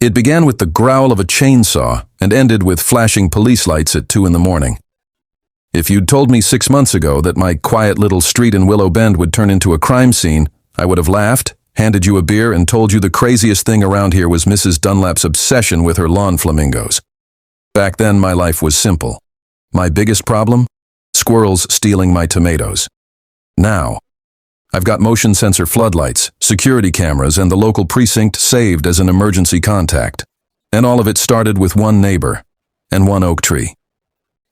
It began with the growl of a chainsaw and ended with flashing police lights at 2 in the morning. If you'd told me 6 months ago that my quiet little street in Willow Bend would turn into a crime scene, I would have laughed, handed you a beer, and told you the craziest thing around here was Mrs. Dunlap's obsession with her lawn flamingos. Back then, my life was simple. My biggest problem? Squirrels stealing my tomatoes. Now, I've got motion sensor floodlights, security cameras, and the local precinct saved as an emergency contact. And all of it started with one neighbor and one oak tree.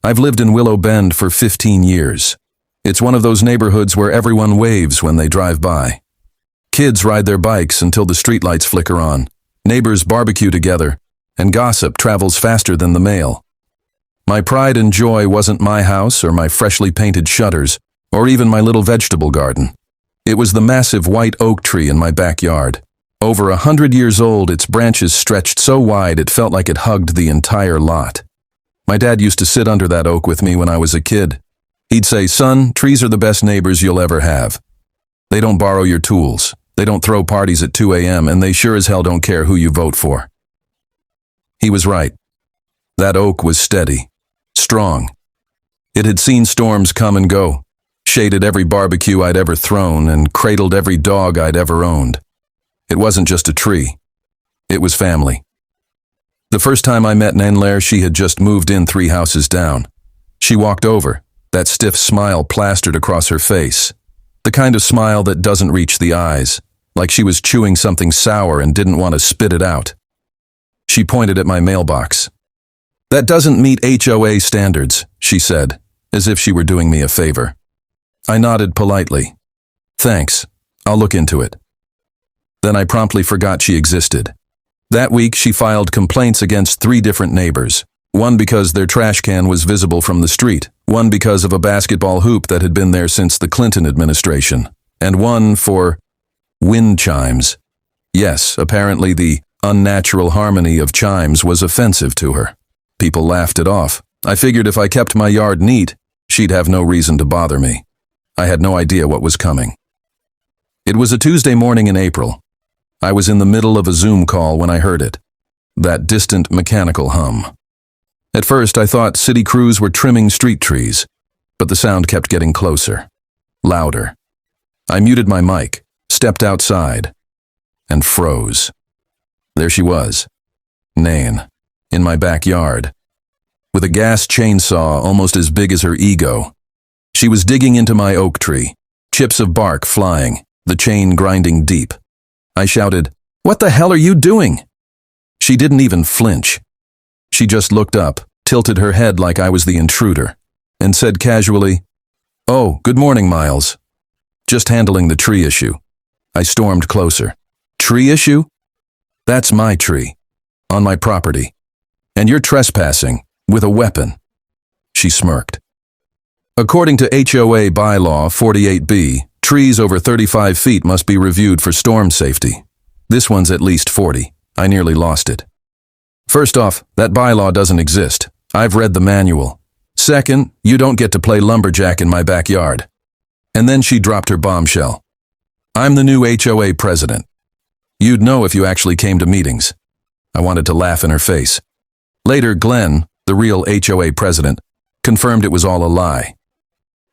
I've lived in Willow Bend for 15 years. It's one of those neighborhoods where everyone waves when they drive by. Kids ride their bikes until the streetlights flicker on. Neighbors barbecue together, and gossip travels faster than the mail. My pride and joy wasn't my house or my freshly painted shutters, or even my little vegetable garden. It was the massive white oak tree in my backyard. Over 100 years old, its branches stretched so wide it felt like it hugged the entire lot. My dad used to sit under that oak with me when I was a kid. He'd say, "Son, trees are the best neighbors you'll ever have. They don't borrow your tools. They don't throw parties at 2 a.m., and they sure as hell don't care who you vote for." He was right. That oak was steady, strong. It had seen storms come and go, shaded every barbecue I'd ever thrown, and cradled every dog I'd ever owned. It wasn't just a tree. It was family. The first time I met Nanlaire, she had just moved in 3 houses down. She walked over, that stiff smile plastered across her face. The kind of smile that doesn't reach the eyes, like she was chewing something sour and didn't want to spit it out. She pointed at my mailbox. "That doesn't meet HOA standards," she said, as if she were doing me a favor. I nodded politely. "Thanks, I'll look into it." Then I promptly forgot she existed. That week, she filed complaints against 3 different neighbors. One because their trash can was visible from the street, one because of a basketball hoop that had been there since the Clinton administration, and one for wind chimes. Yes, apparently the unnatural harmony of chimes was offensive to her. People laughed it off. I figured if I kept my yard neat, she'd have no reason to bother me. I had no idea what was coming. It was a Tuesday morning in April. I was in the middle of a Zoom call when I heard it. That distant mechanical hum. At first, I thought city crews were trimming street trees, but the sound kept getting closer, louder. I muted my mic, stepped outside, and froze. There she was, Nan, in my backyard, with a gas chainsaw almost as big as her ego. She was digging into my oak tree, chips of bark flying, the chain grinding deep. I shouted, "What the hell are you doing?" She didn't even flinch. She just looked up, tilted her head like I was the intruder, and said casually, "Oh, good morning, Miles. Just handling the tree issue." I stormed closer. "Tree issue? That's my tree, on my property. And you're trespassing, with a weapon." She smirked. According to HOA bylaw 48B, trees over 35 feet must be reviewed for storm safety. This one's at least 40. I nearly lost it. First off, that bylaw doesn't exist. I've read the manual. Second, you don't get to play lumberjack in my backyard. And then she dropped her bombshell. "I'm the new HOA president. You'd know if you actually came to meetings." I wanted to laugh in her face. Later, Glenn, the real HOA president, confirmed it was all a lie.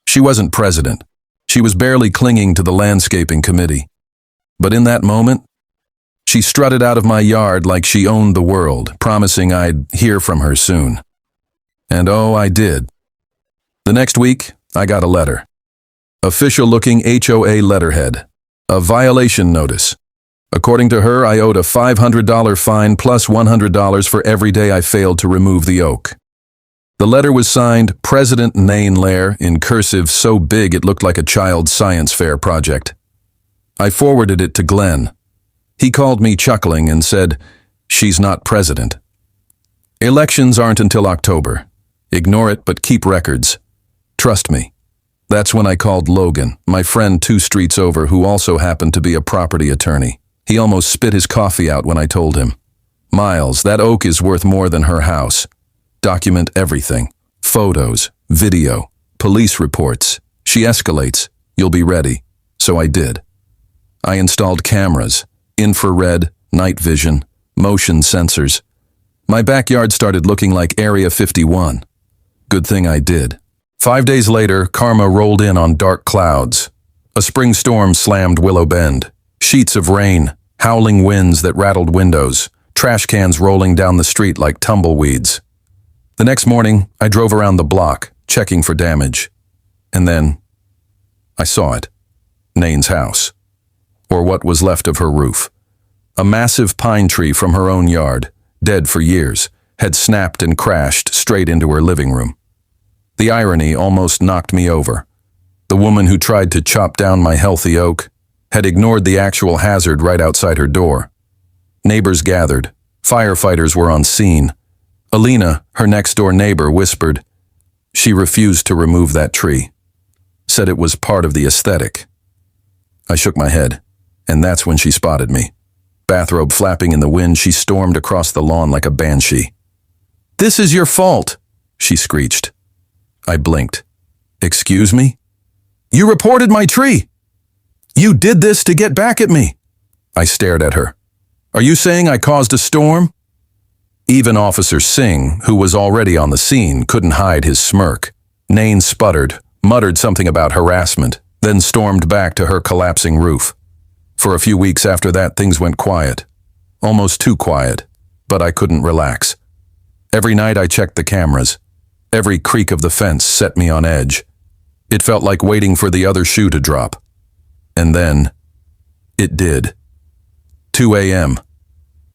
She wasn't president. She was barely clinging to the landscaping committee. But in that moment, she strutted out of my yard like she owned the world, promising I'd hear from her soon. And oh, I did. The next week, I got a letter. Official-looking HOA letterhead. A violation notice. According to her, I owed a $500 fine plus $100 for every day I failed to remove the oak. The letter was signed President Nanlaire in cursive so big it looked like a child's science fair project. I forwarded it to Glenn. He called me chuckling and said, "She's not president." Elections aren't until October. Ignore it, but keep records. Trust me. That's when I called Logan, my friend 2 streets over who also happened to be a property attorney. He almost spit his coffee out when I told him. "Miles, that oak is worth more than her house. Document everything. Photos, video, police reports. She escalates. You'll be ready." So I did. I installed cameras, infrared, night vision, motion sensors. My backyard started looking like Area 51. Good thing I did. 5 days later, karma rolled in on dark clouds. A spring storm slammed Willow Bend. Sheets of rain, howling winds that rattled windows, trash cans rolling down the street like tumbleweeds. The next morning, I drove around the block, checking for damage. And then, I saw it. Nain's house. Or what was left of her roof. A massive pine tree from her own yard, dead for years, had snapped and crashed straight into her living room. The irony almost knocked me over. The woman who tried to chop down my healthy oak had ignored the actual hazard right outside her door. Neighbors gathered. Firefighters were on scene. Alina, her next-door neighbor, whispered. She refused to remove that tree. Said it was part of the aesthetic. I shook my head, and that's when she spotted me. Bathrobe flapping in the wind, she stormed across the lawn like a banshee. "This is your fault," she screeched. I blinked. "Excuse me?" "You reported my tree. You did this to get back at me." I stared at her. "Are you saying I caused a storm?" Even Officer Singh, who was already on the scene, couldn't hide his smirk. Nain sputtered, muttered something about harassment, then stormed back to her collapsing roof. For a few weeks after that, things went quiet. Almost too quiet, but I couldn't relax. Every night I checked the cameras. Every creak of the fence set me on edge. It felt like waiting for the other shoe to drop. And then, it did. 2 a.m.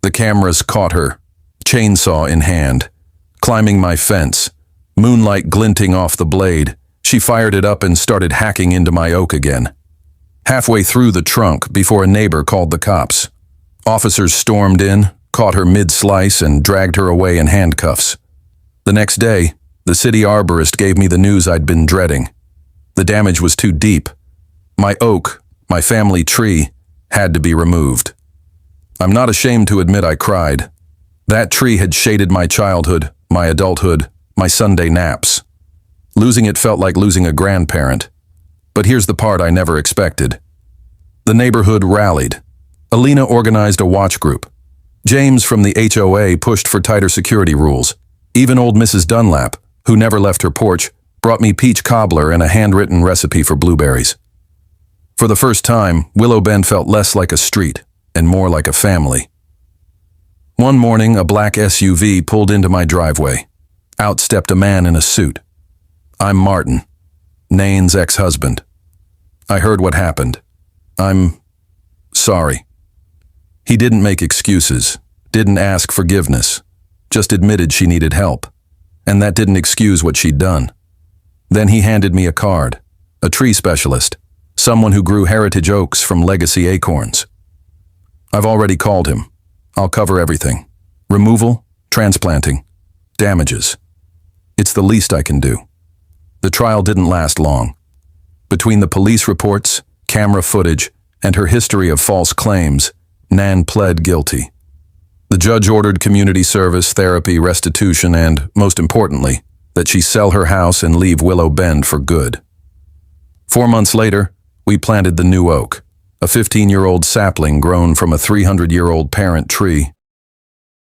The cameras caught her, chainsaw in hand, climbing my fence, moonlight glinting off the blade. She fired it up and started hacking into my oak again. Halfway through the trunk before a neighbor called the cops. Officers stormed in, caught her mid-slice and dragged her away in handcuffs. The next day, the city arborist gave me the news I'd been dreading. The damage was too deep. My oak, my family tree, had to be removed. I'm not ashamed to admit I cried. That tree had shaded my childhood, my adulthood, my Sunday naps. Losing it felt like losing a grandparent. But here's the part I never expected. The neighborhood rallied. Alina organized a watch group. James from the HOA pushed for tighter security rules. Even old Mrs. Dunlap, who never left her porch, brought me peach cobbler and a handwritten recipe for blueberries. For the first time, Willow Bend felt less like a street and more like a family. One morning, a black SUV pulled into my driveway. Out stepped a man in a suit. I'm Martin, Nain's ex-husband. I heard what happened. I'm sorry. He didn't make excuses, didn't ask forgiveness, just admitted she needed help. And that didn't excuse what she'd done. Then he handed me a card, a tree specialist, someone who grew heritage oaks from legacy acorns. I've already called him. I'll cover everything. Removal, transplanting, damages. It's the least I can do. The trial didn't last long. Between the police reports, camera footage, and her history of false claims, Nan pled guilty. The judge ordered community service, therapy, restitution, and, most importantly, that she sell her house and leave Willow Bend for good. 4 months later, we planted the new oak, a 15-year-old sapling grown from a 300-year-old parent tree.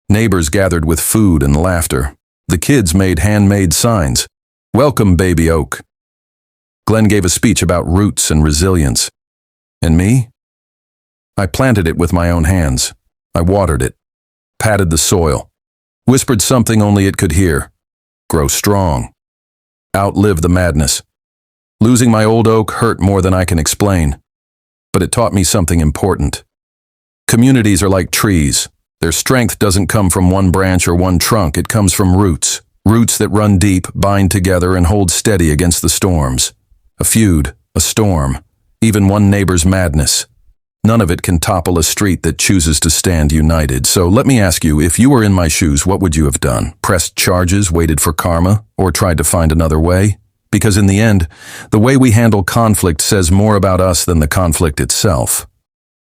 Neighbors gathered with food and laughter. The kids made handmade signs. "Welcome, baby oak." Glenn gave a speech about roots and resilience. And me? I planted it with my own hands. I watered it, patted the soil, whispered something only it could hear. Grow strong. Outlive the madness. Losing my old oak hurt more than I can explain. But it taught me something important. Communities are like trees. Their strength doesn't come from one branch or one trunk, it comes from roots. Roots that run deep, bind together, and hold steady against the storms. A feud, a storm, even one neighbor's madness. None of it can topple a street that chooses to stand united. So let me ask you, if you were in my shoes, what would you have done? Pressed charges, waited for karma, or tried to find another way? Because in the end, the way we handle conflict says more about us than the conflict itself.